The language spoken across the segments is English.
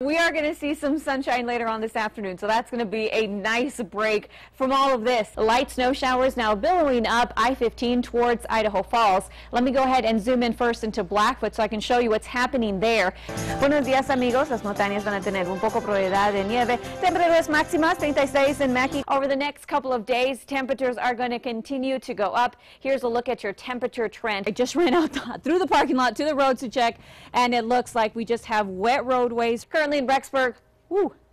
We are going to see some sunshine later on this afternoon, so that's going to be a nice break from all of this. Light snow showers now billowing up I-15 towards Idaho Falls. Let me go ahead and zoom in first into Blackfoot so I can show you what's happening there. Buenos días, amigos. Las montañas van a tener un poco probabilidad de nieve. Temperaturas máximas 36 in Mackey. Over the next couple of days, temperatures are going to continue to go up. Here's a look at your temperature trend. I just ran out through the parking lot to the roads to check, and it looks like we just have wet roadways. Currently in Rexburg,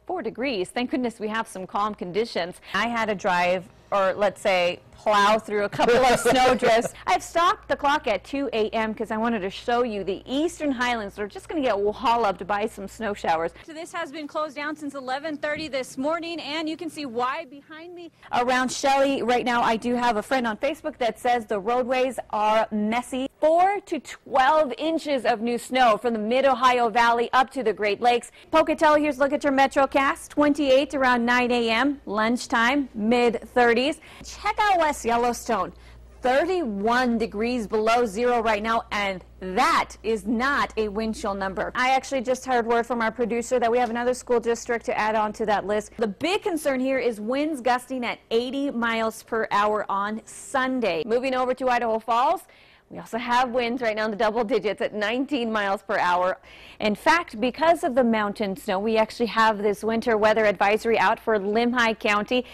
4 degrees. Thank goodness we have some calm conditions. I had to drive, or let's say plow through a couple of snowdrifts. I've stopped the clock at 2 a.m. because I wanted to show you the eastern highlands. They're just going to get walloped by some snow showers. So this has been closed down since 11:30 this morning, and you can see why behind me. Around Shelley right now, I do have a friend on Facebook that says the roadways are messy. 4 to 12 inches of new snow from the mid-Ohio Valley up to the Great Lakes. Pocatello, here's a look at your Metrocast. 28 around 9 a.m. Lunchtime, mid-30s. Check out West Yellowstone. 31 degrees below zero right now, and that is not a wind chill number. I actually just heard word from our producer that we have another school district to add on to that list. The big concern here is winds gusting at 80 miles per hour on Sunday. Moving over to Idaho Falls, we also have winds right now in the double digits at 19 miles per hour. In fact, because of the mountain snow, we actually have this winter weather advisory out for Limhi County.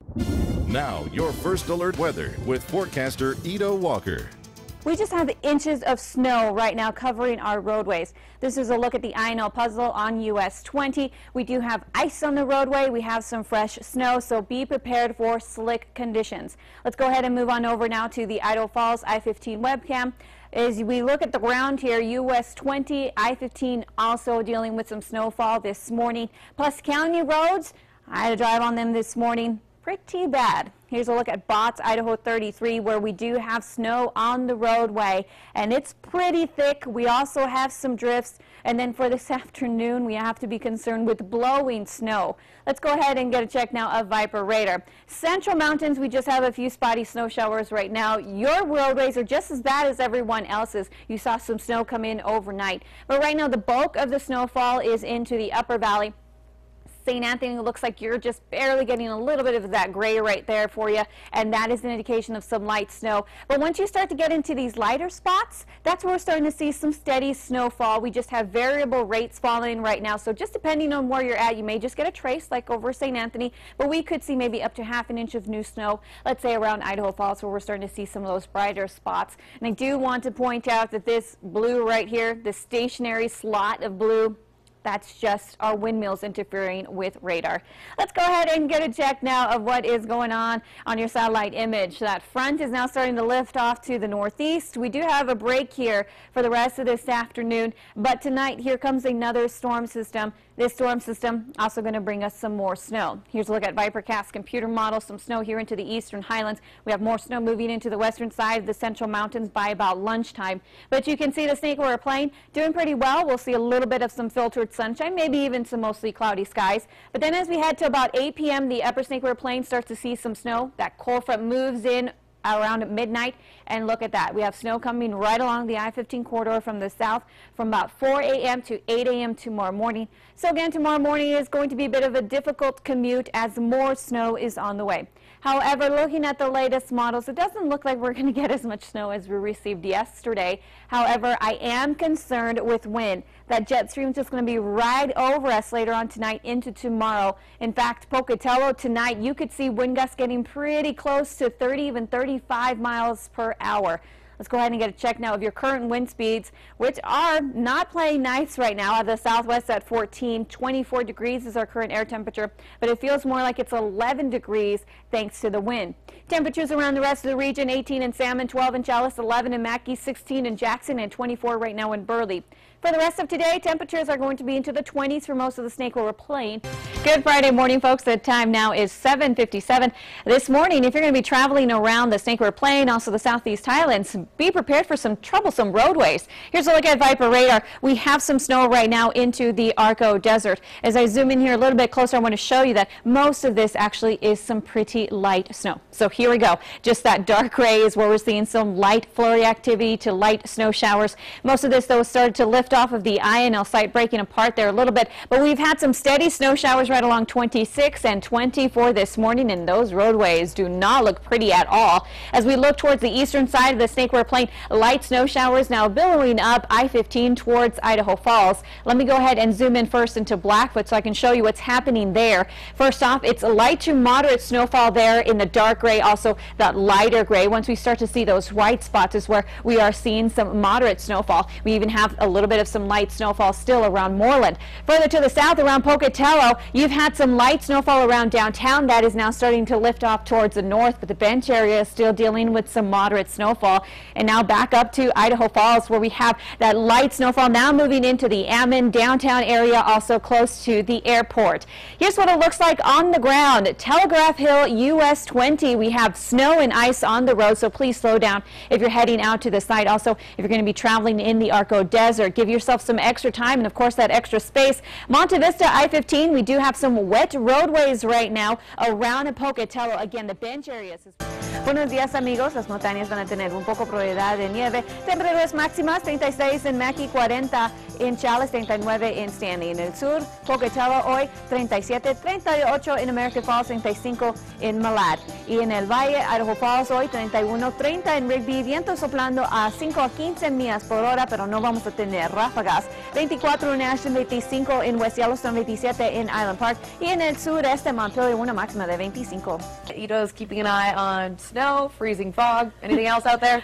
Now, your first alert weather with forecaster Ito Walker. We just have inches of snow right now covering our roadways. This is a look at the I-Know puzzle on US 20. We do have ice on the roadway. We have some fresh snow, so be prepared for slick conditions. Let's go ahead and move on over now to the Idaho Falls I-15 webcam. As we look at the ground here, US 20, I-15 also dealing with some snowfall this morning. Plus county roads, I had to drive on them this morning. Pretty bad. Here's a look at Botts, Idaho 33, where we do have snow on the roadway, and it's pretty thick. We also have some drifts, and then for this afternoon, we have to be concerned with blowing snow. Let's go ahead and get a check now of Viper radar. Central Mountains, we just have a few spotty snow showers right now. Your roadways are just as bad as everyone else's. You saw some snow come in overnight, but right now the bulk of the snowfall is into the upper valley. St. Anthony, looks like you're just barely getting a little bit of that gray right there for you, and that is an indication of some light snow. But once you start to get into these lighter spots, that's where we're starting to see some steady snowfall. We just have variable rates falling right now, so just depending on where you're at, you may just get a trace like over St. Anthony, but we could see maybe up to half an inch of new snow, let's say around Idaho Falls, where we're starting to see some of those brighter spots. And I do want to point out that this blue right here, the stationary slot of blue, that's just our windmills interfering with radar. Let's go ahead and get a check now of what is going on your satellite image. That front is now starting to lift off to the northeast. We do have a break here for the rest of this afternoon, but tonight here comes another storm system. This storm system also going to bring us some more snow. Here's a look at Vipercast computer model. Some snow here into the eastern highlands. We have more snow moving into the western side of the central mountains by about lunchtime. But you can see the Snake River Plain doing pretty well. We'll see a little bit of some filtered sunshine, maybe even some mostly cloudy skies. But then as we head to about 8 p.m., the upper Snake River Plain starts to see some snow. That cold front moves in around midnight, and look at that. We have snow coming right along the I-15 corridor from the south from about 4 a.m. to 8 a.m. tomorrow morning. So again, tomorrow morning is going to be a bit of a difficult commute as more snow is on the way. However, looking at the latest models, it doesn't look like we're going to get as much snow as we received yesterday. However, I am concerned with wind. That jet stream is just going to be right over us later on tonight into tomorrow. In fact, Pocatello tonight, you could see wind gusts getting pretty close to 30, even 35 miles per hour. Let's go ahead and get a check now of your current wind speeds, which are not playing nice right now. Out of the southwest at 14, 24 degrees is our current air temperature, but it feels more like it's 11 degrees thanks to the wind. Temperatures around the rest of the region, 18 in Salmon, 12 in Challis, 11 in Mackay, 16 in Jackson, and 24 right now in Burley. For the rest of today, temperatures are going to be into the 20s for most of the Snake River Plain. Good Friday morning, folks. The time now is 7:57. This morning, if you're going to be traveling around the Snake River Plain, also the southeast highlands, be prepared for some troublesome roadways. Here's a look at Viper radar. We have some snow right now into the Arco Desert. As I zoom in here a little bit closer, I want to show you that most of this actually is some pretty light snow. So here we go. Just that dark gray is where we're seeing some light flurry activity to light snow showers. Most of this, though, started to lift lift off of the INL site, breaking apart there a little bit. But we've had some steady snow showers right along 26 and 24 this morning, and those roadways do not look pretty at all. As we look towards the eastern side of the Snake River Plain, light snow showers now billowing up I-15 towards Idaho Falls. Let me go ahead and zoom in first into Blackfoot so I can show you what's happening there. First off, it's a light to moderate snowfall there in the dark gray, also that lighter gray. Once we start to see those white spots is where we are seeing some moderate snowfall. We even have a little bit of some light snowfall still around Moreland. Further to the south around Pocatello, you've had some light snowfall around downtown. That is now starting to lift off towards the north, but the Bench area is still dealing with some moderate snowfall. And now back up to Idaho Falls, where we have that light snowfall now moving into the Ammon downtown area, also close to the airport. Here's what it looks like on the ground. Telegraph Hill, US 20. We have snow and ice on the road, so please slow down if you're heading out to the site. Also, if you're going to be traveling in the Arco Desert, give yourself some extra time and, of course, that extra space. Monte Vista I-15, we do have some wet roadways right now around in Pocatello. Again, the Bench areas. Buenos días, amigos. Las montañas van a tener un poco probabilidad de nieve. Temperaturas máximas 36 en Mackey, 40 en Challis, 39 en Stanley. En el sur, Pocatello hoy 37, 38 en American Falls, 35 en Malad. Y en el Valle, Idaho Falls hoy 31, 30 en Rigby, viento soplando a 5 a 15 millas por hora, pero no vamos a tener ráfagas. 24 en Ashton, 25 en West Yellowstone, 27 en Island Park. Y en el sureste, Montpelier, una máxima de 25. Ito's keeping an eye on snow, freezing fog. Anything else out there?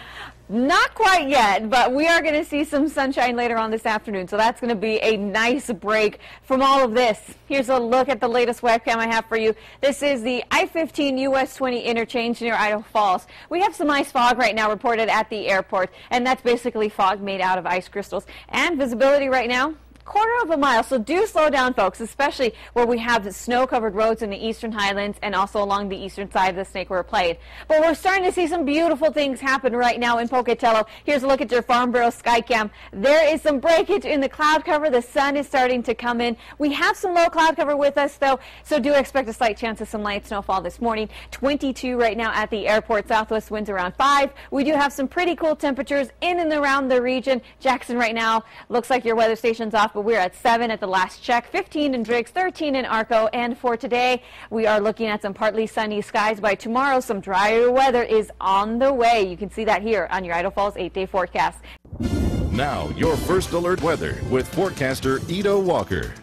Not quite yet, but we are going to see some sunshine later on this afternoon, so that's going to be a nice break from all of this. Here's a look at the latest webcam I have for you. This is the I-15 US 20 interchange near Idaho Falls. We have some ice fog right now reported at the airport, and that's basically fog made out of ice crystals. And visibility right now, quarter of a mile, so do slow down, folks, especially where we have snow-covered roads in the eastern highlands and also along the eastern side of the Snake River Plain. But we're starting to see some beautiful things happen right now in Pocatello. Here's a look at your Farm Bureau Skycam. There is some breakage in the cloud cover. The sun is starting to come in. We have some low cloud cover with us, though, so do expect a slight chance of some light snowfall this morning. 22 right now at the airport. Southwest winds around 5. We do have some pretty cool temperatures in and around the region. Jackson right now looks like your weather station's off, but we're at 7 at the last check, 15 in Driggs, 13 in Arco, and for today, we are looking at some partly sunny skies. By tomorrow, some drier weather is on the way. You can see that here on your Idaho Falls 8-day forecast. Now, your first alert weather with forecaster Ito Walker.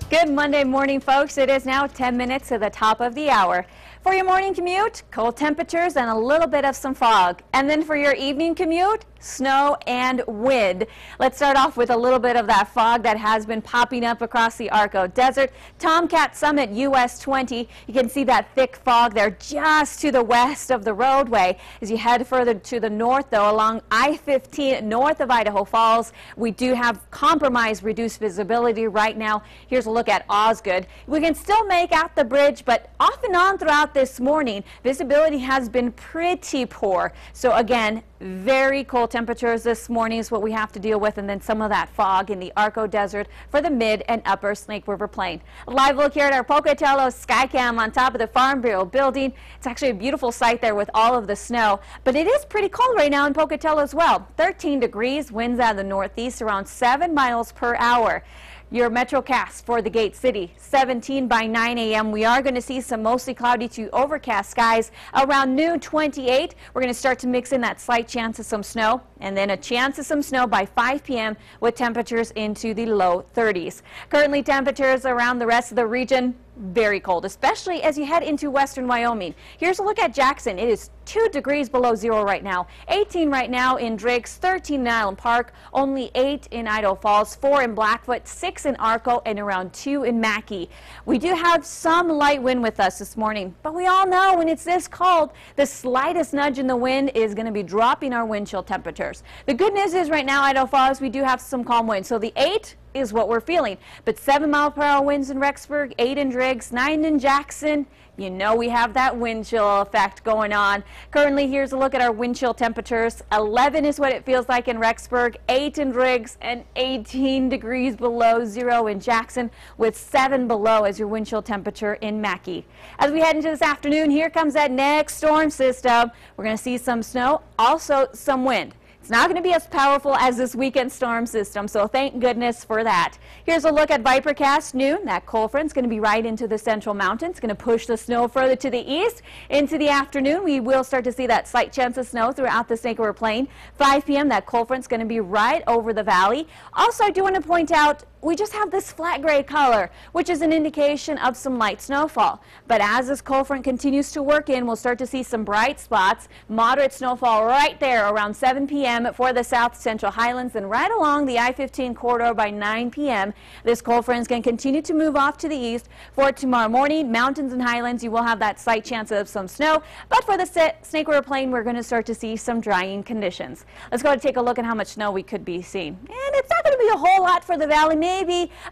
Good Monday morning, folks. It is now 10 minutes to the top of the hour. For your morning commute, cold temperatures and a little bit of some fog. And then for your evening commute, snow and wind. Let's start off with a little bit of that fog that has been popping up across the Arco Desert. Tomcat Summit, US 20. You can see that thick fog there just to the west of the roadway. As you head further to the north, though, along I-15 north of Idaho Falls, we do have compromised reduced visibility right now. Here's a look at Osgood. We can still make out the bridge, but off and on throughout this morning, visibility has been pretty poor. So again, very cold temperatures this morning is what we have to deal with, and then some of that fog in the Arco Desert for the mid and upper Snake River Plain. A live look here at our Pocatello Skycam on top of the Farm Bureau building. It's actually a beautiful sight there with all of the snow, but it is pretty cold right now in Pocatello as well. 13 degrees, winds out of the northeast around 7 miles per hour. Your Metrocast for the Gate City, 17 by 9 a.m. We are going to see some mostly cloudy to overcast skies around noon, 28. We're going to start to mix in that slight chance of some snow, and then a chance of some snow by 5 p.m. with temperatures into the low 30s. Currently, temperatures around the rest of the region, very cold, especially as you head into western Wyoming. Here's a look at Jackson. It is 2 degrees below zero right now. 18 right now in Driggs, 13 in Island Park, only 8 in Idaho Falls, 4 in Blackfoot, 6 in Arco, and around 2 in Mackey. We do have some light wind with us this morning, but we all know when it's this cold, the slightest nudge in the wind is going to be dropping our wind chill temperatures. The good news is right now, Idaho Falls, we do have some calm winds. So the 8 is what we're feeling, but 7-mile-per-hour winds in Rexburg, 8 in Driggs, 9 in Jackson. You know we have that wind chill effect going on. Currently, here's a look at our wind chill temperatures. 11 is what it feels like in Rexburg, 8 in Driggs, and 18 degrees below zero in Jackson, with 7 below as your wind chill temperature in Mackey. As we head into this afternoon, here comes that next storm system. We're going to see some snow, also some wind. It's not going to be as powerful as this weekend storm system, so thank goodness for that. Here's a look at Vipercast noon. That cold front is going to be right into the central mountains. It's going to push the snow further to the east. Into the afternoon, we will start to see that slight chance of snow throughout the Snake River Plain. 5 p.m., that cold front is going to be right over the valley. Also, I do want to point out, we just have this flat gray color, which is an indication of some light snowfall. But as this cold front continues to work in, we'll start to see some bright spots, moderate snowfall right there around 7 p.m. for the south central highlands and right along the I-15 corridor by 9 p.m. This cold front is going to continue to move off to the east. For tomorrow morning, mountains and highlands, you will have that slight chance of some snow. But for the Snake River Plain, we're going to start to see some drying conditions. Let's go and take a look at how much snow we could be seeing. And it's not going to be a whole lot for the valley, maybe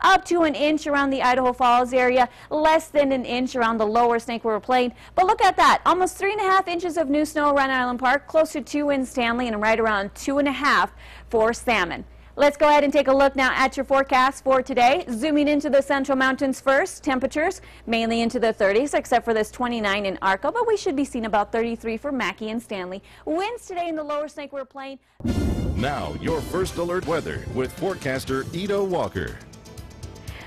up to an inch around the Idaho Falls area, less than an inch around the lower Snake River Plain. But look at that, almost 3.5 inches of new snow around Island Park, close to 2 in Stanley, and right around 2.5 for Salmon. Let's go ahead and take a look now at your forecast for today. Zooming into the central mountains first, temperatures mainly into the 30s, except for this 29 in Arco, but we should be seeing about 33 for Mackay and Stanley. Winds today in the lower Snake River Plain. Now, your first alert weather with forecaster Ido Walker.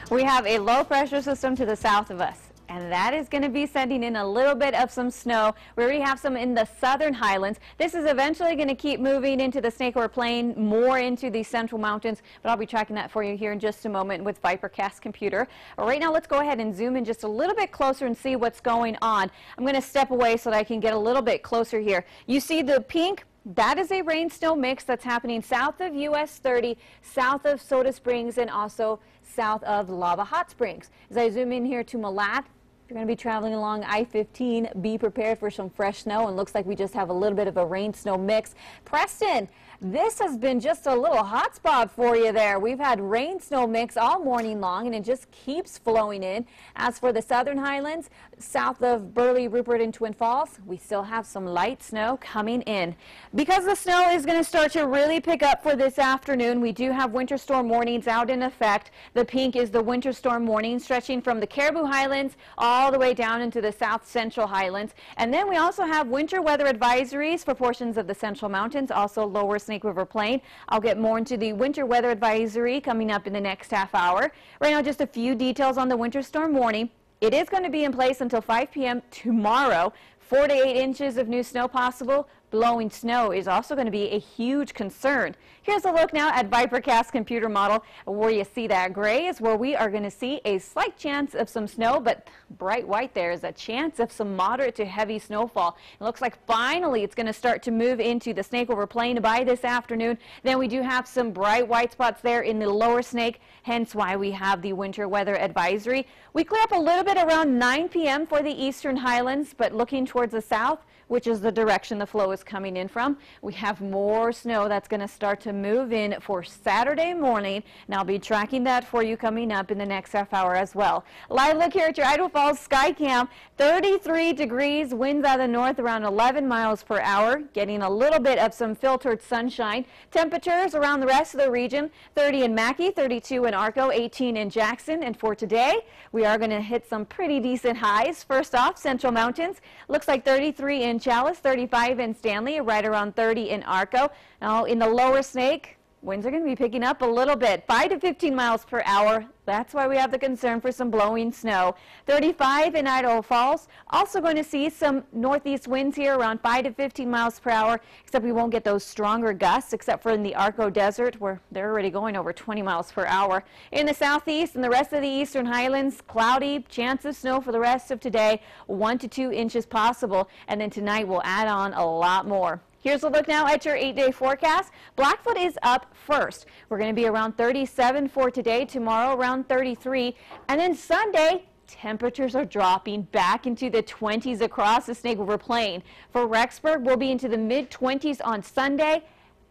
We have a low pressure system to the south of us, and that is going to be sending in a little bit of some snow. We already have some in the southern highlands. This is eventually going to keep moving into the Snake River Plain, more into the central mountains, but I'll be tracking that for you here in just a moment with Vipercast computer. Right now, let's go ahead and zoom in just a little bit closer and see what's going on. I'm going to step away so that I can get a little bit closer here. You see the pink? That is a rain-snow mix that's happening south of US 30, south of Soda Springs, and also south of Lava Hot Springs. As I zoom in here to Malat, if you're going to be traveling along I-15, be prepared for some fresh snow, and looks like we just have a little bit of a rain-snow mix. Preston, this has been just a little hot spot for you there. We've had rain-snow mix all morning long, and it just keeps flowing in. As for the southern highlands, south of Burley, Rupert, and Twin Falls, we still have some light snow coming in. Because the snow is going to start to really pick up for this afternoon, we do have winter storm warnings out in effect. The pink is the winter storm warning stretching from the Caribou Highlands all the way down into the south central highlands. And then we also have winter weather advisories for portions of the central mountains, also lower Snake River Plain. I'll get more into the winter weather advisory coming up in the next half hour. Right now, just a few details on the winter storm warning. It is going to be in place until 5 p.m. tomorrow. 4 to 8 inches of new snow possible. Blowing snow is also going to be a huge concern. Here's a look now at Vipercast computer model. Where you see that gray is where we are going to see a slight chance of some snow, but bright white there is a chance of some moderate to heavy snowfall. It looks like finally it's going to start to move into the Snake River Plain by this afternoon. Then we do have some bright white spots there in the lower Snake, hence why we have the winter weather advisory. We clear up a little bit around 9 p.m. for the eastern highlands, but looking towards the south, which is the direction the flow is coming in from, we have more snow that's going to start to move in for Saturday morning, and I'll be tracking that for you coming up in the next half hour as well. Live look here at your Idaho Falls sky cam, 33 degrees, winds out of the north around 11 miles per hour, getting a little bit of some filtered sunshine. Temperatures around the rest of the region, 30 in Mackay, 32 in Arco, 18 in Jackson, and for today, we are going to hit some pretty decent highs. First off, Central Mountains, looks like 33 in Chalice, 35 in Stanley, right around 30 in Arco. Now in the lower Snake, winds are going to be picking up a little bit, 5 to 15 miles per hour. That's why we have the concern for some blowing snow. 35 in Idaho Falls. Also going to see some northeast winds here around 5 to 15 miles per hour, except we won't get those stronger gusts, except for in the Arco Desert where they're already going over 20 miles per hour. In the southeast and the rest of the eastern highlands, cloudy, chance of snow for the rest of today, 1 to 2 inches possible, and then tonight we'll add on a lot more. Here's a look now at your 8-day forecast. Blackfoot is up first. We're going to be around 37 for today, tomorrow around 33, and then Sunday, temperatures are dropping back into the 20s across the Snake River Plain. For Rexburg, we'll be into the mid-20s on Sunday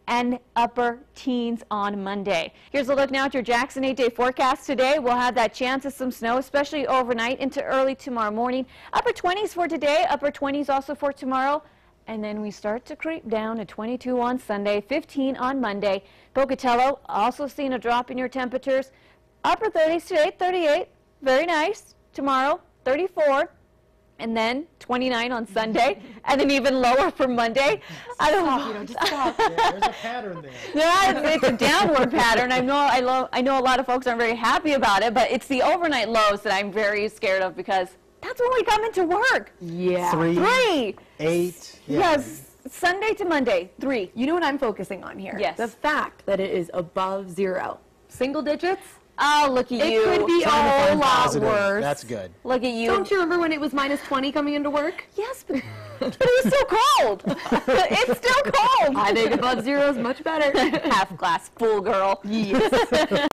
and upper teens on Monday. Here's a look now at your Jackson 8-day forecast today. We'll have that chance of some snow, especially overnight into early tomorrow morning. Upper 20s for today, upper 20s also for tomorrow. And then we start to creep down to 22 on Sunday, 15 on Monday. Pocatello, also seeing a drop in your temperatures. Upper 30s today, 38, very nice. Tomorrow, 34. And then 29 on Sunday, and then even lower for Monday. I don't know. Just stop. There's a pattern there. Yeah, it's a downward pattern. I know a lot of folks aren't very happy about it, but it's the overnight lows that I'm very scared of because that's when we come into work. Yeah. 3. 8. Yeah. Yes, Sunday to Monday, 3. You know what I'm focusing on here? Yes. The fact that it is above 0. Single digits? Oh, look at you. It could be a Trying to whole find lot positive. worse. That's good. Look at you. Don't you remember when it was minus 20 coming into work? Yes, but it was still cold. It's still cold. I think above 0 is much better. Half glass full, girl. Yes.